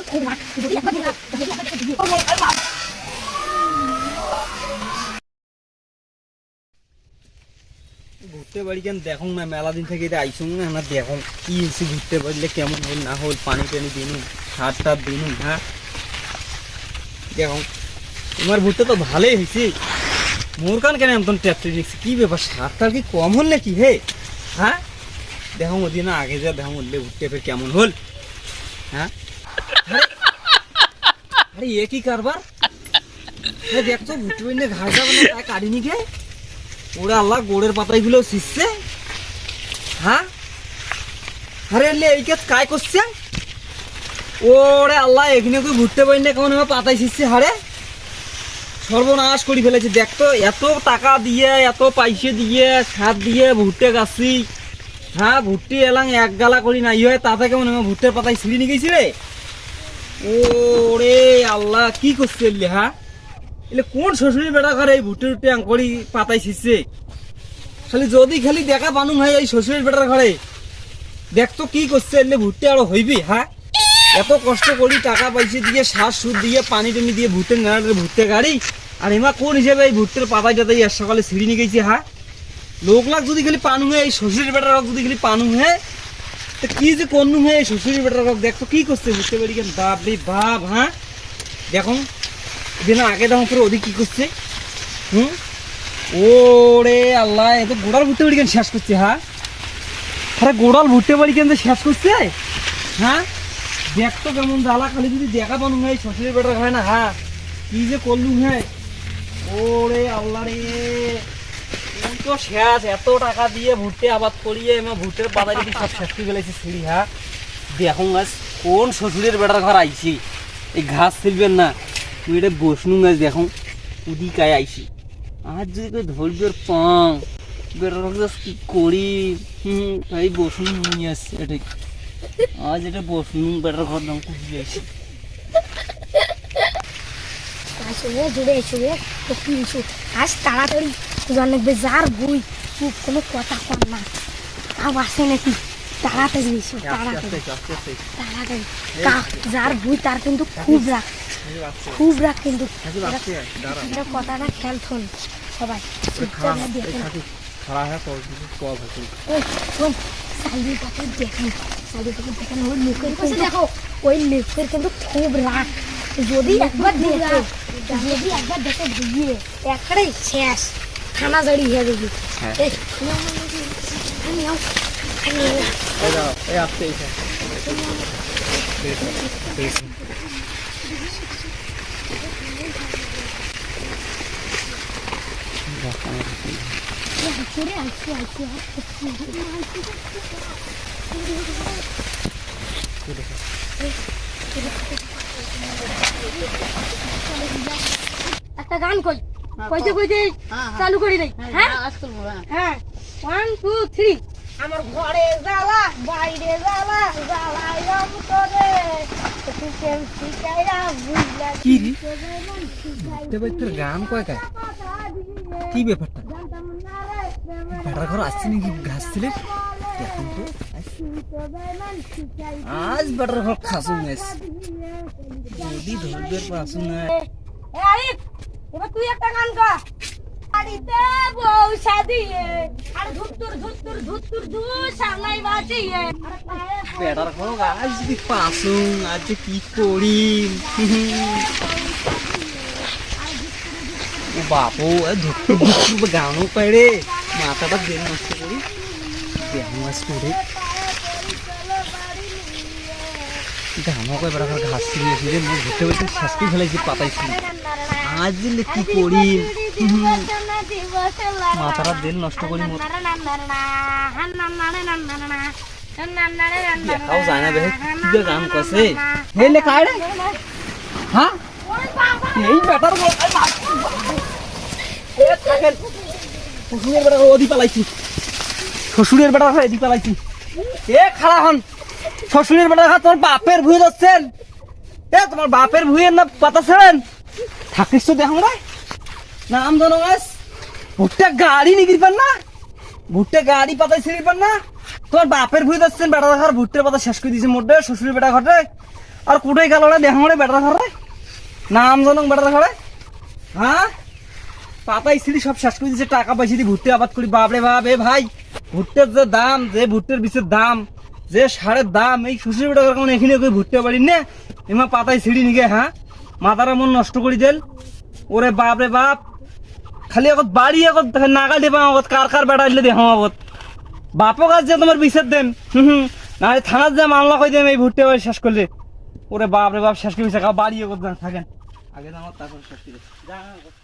ঘুরতে বাড়ি কেন দেখো না, মেলা দিন থেকে আইসুং না, দেখো কি হয়েছে, ঘুরতে পারলে কেমন হল না হল, পানি টানি দিনুন, সার টার দিনুন। হ্যাঁ দেখো তোমার ভুট্টা তো ভালোই হয়েছে, মোর কান কেন এমন ট্যাপটে দেখছি, কি ব্যাপার সার টার কি কম হল নাকি? হে হ্যাঁ দেখো ওদিন না আগে যা দেখো বললে ভুট্টে ফের কেমন হল। হ্যাঁ আরে এ কি কারবার, দেখছো ভুট্টে বাড়ি ঘাস যাবে না তাই কাটিনি গে, ওরে আল্লাহ গোড়ের পাতাইগুলো শিখছে। হ্যাঁ আরে এই কাজ কাজ করছে, ওরে আল্লাহ এখানে তুই ঘুরতে পারি না কেমন আমার পাতাই শিখছে, হারে সর্বনাশ করে ফেলেছে। দেখতো এত টাকা দিয়ে এত পয়সা দিয়ে সার দিয়ে ভুট্টে গাছি, হ্যাঁ ভুট্টি এলাম এক গালা করি নাই হয়, তাতে কেমন আমার ভুট্টের পাতায় ছিঁড়ি নিয়ে গেছি রে। ওরে আল্লাহ কি করছে এলে? হ্যাঁ এলে কোন শ্বশুরের বেটা ঘরে এই ভুট্টে টুট্টে আঙ্কড়ি পাতায় ছিঁড়ছে? খালি যদি খালি দেখা পানু হয় এই শ্বশুরের বেটার ঘরে, দেখতো কি করছে এলে ভুট্টে আরো হইবি। হ্যাঁ এত কষ্ট করি টাকা পয়সা দিয়ে সার সুদ দিয়ে পানি টানি দিয়ে ভুট্টে গাড়ি ভুট্টে গাড়ি, আর এমা কোন হিসেবে এই ভুট্টের পাতায় টাতাই এক সকালে ছিঁড়ি নিয়ে গেছি। হ্যাঁ লোক লাখ যদি খালি পানু হয় এই শ্বশুরের বেটার হোক, যদি খালি পানু হয় তা কি যে কন্নু হয় এই শ্বশুরের বেটার হোক, দেখতো কি করছে ভুট্টে বাড়ি কেন, বাপ রে বাপ। হ্যাঁ দেখো দিন আগে দেখো পুরো ওদিক কি করছে। ওরে আল্লাহ এত গোড়াল ভুট্টে বাড়ি কেন শেষ করছে? হ্যাঁ আরে গোড়াল ভুট্টে বাড়ি কেন শেষ করছে? হ্যাঁ দেখতো কেমন জ্বালা, খালি যদি দেখা পানু হয় শ্বশুরের বেটার হয় না। হ্যাঁ কি যে করলু হ্যাঁ, ওরে আল্লাহ রে তো শেষ, এত টাকা দিয়ে ভুট্টে আবাদ করিয়ে আমার ভুট্টের পাতা যদি সব শেষ করে ফেলেছে ছিঁড়ি। হ্যাঁ দেখো গাছ কোন শ্বশুরের বেটার ঘর আইছি, এই ঘাস ছিলবেন না তুই এটা বসনু গাছ, দেখো উদিকায় আইছি, আর যদি কেউ ধৈর্যের পাও বেটার গাছ কি করি। তাই বসনু নিয়ে আসছে এটাই, আজ এটা বসনু বেটার ঘর নাম কুড়ি আইছি। আজ তাড়াতাড়ি জানবে যার বই খুব কোনো কথা কর না, তাও আসে নাকি তাড়াতাড়ি এসো, তাড়াতাড়ি তাড়াতাড়ি যার বই তার কিন্তু খুব রাগ, খুব রাগ কিন্তু কথাটা খেয়াল থন সবাই। দেখেন ওই মুখের দেখো, ওই মুখের কিন্তু খুব রাগ, যদি একবার দেখে ভুগিয়ে একটাই শেষ খানা জড়ি হয়ে যাবি। একটা গান কই কইতে কইতে চালু করি নাই। হ্যাঁ হ্যাঁ 1 2 3 আমার ঘরে জ্বালা বাইরে জ্বালা জ্বালাই রম করে তুই কেন শিখাইরা বুঝলা কি রে তোর গান কয় কায় কি ব্যাপারটা? বেটার ঘর আসছে নাকি ঘাস ছিলে? এখন তো আজ বেটার ঘর খাসু মেস যদি ধরবে পাসু না। এবার তুই একটা গান গা, বাড়িতে বউ সাদিয়ে আর ধুত্তুর ধুত্তুর ধুত্তুর ধু সামলাই বাজিয়ে বেটার ঘর আজ যদি পাসু আজ কি করি। ও বাপু ধুত্তুর ধুত্তুর গানও পাই রে, মাথাটা দেন নষ্ট করি দেখো আজ করে গানও কয় বেটার ঘর ঘাস ছিঁড়িয়েছি রে, মুখ ঘুরতে ঘুরতে শেষ করে ফেলেছি পাতাইছি। আজ দিলে কি করি, মাথাটা দেন নষ্ট করি, দেখাও যায় না দেখে কি গান কছে হেলে কায় রে। হ্যাঁ এই বেটার শ্বশুরের বেটা ওদি পালাইছি, শ্বশুরের বেটা এদি পালাইছি। এ খাড়া হন, শ্বশুরের বেটা তোমার বাপের ভুঁয়ে যাচ্ছেন, এ তোমার বাপের ভুঁয়ের না পাতা ছেড়েন থাকিস তো দেখো রে নাম জানো গাছ ভুট্টা গাড়ি নিগির পান না, ভুট্টা গাড়ি পাতায় ছিঁড়ি পান না, তোমার বাপের ভুঁয়ে যাচ্ছেন বেটা দেখার ভুট্টের পাতা শেষ করে দিয়েছে মোটে শ্বশুরের বেটা ঘটে। আর কুটাই গেল রে দেখা রে বেটার ঘরে নাম জানো বেটার ঘরে হ্যাঁ পাতাই ছিঁড়ি সব শেষ করে দিচ্ছে টাকা পয়সা দিয়ে ভুট্টে আবাদ করি বাপরে বাপ এ ভাই ভুট্টের যে দাম যে ভুট্টের বীজের দাম যে সারের দাম এই শ্বশুর টাকার কারণে এখানে কই ভুট্টে পারি না এমা পাতায় ছিঁড়ি নিগে হ্যাঁ মাথার মন নষ্ট করে দেল ওরে বাপরে বাপ খালি আগত বাড়ি আগত নাগা দেবা আগত কার কার বেটা দিলে দেখাম আগত বাপও কাজ যে তোমার বিচার দেন না থানার যে মামলা কই দেন এই ভুট্টে বাড়ি শেষ করলে ওরে বাপরে বাপ শেষ করে বাড়ি আগত থাকেন আগে আমার তারপর শেষ করে